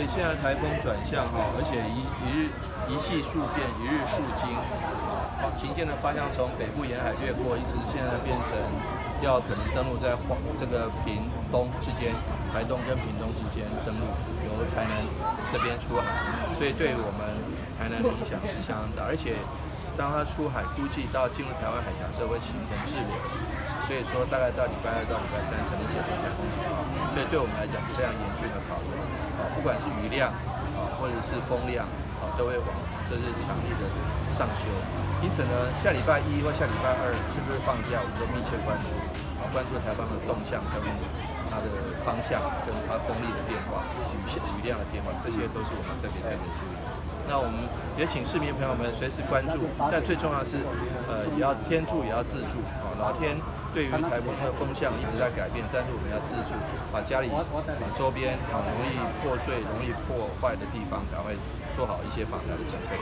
现在台风转向而且一系数变，一日数经，行进的方向从北部沿海越过，一直现在变成要可能登陆在这个屏东之间，台东跟屏东之间登陆，由台南这边出海，所以对我们台南的影响是相当大，而且当它出海，估计到进入台湾海峡之后会形成滞留，所以说大概到礼拜2到礼拜3才能解除台风警报，所以对我们来讲非常严峻的考验，不管是雨量或者是风量都会往这是强力的上修。因此呢，下礼拜1或下礼拜2是不是放假，我们都密切关注，关注台风的动向跟它的方向跟它风力的变化、雨量的变化，这些都是我们特别注意。那我们也请市民朋友们随时关注，但最重要的是，也要天助也要自助。老天对于台风的风向一直在改变，但是我们要自助，把家里周边容易破碎、容易破坏的地方，赶快做好一些防台的准备。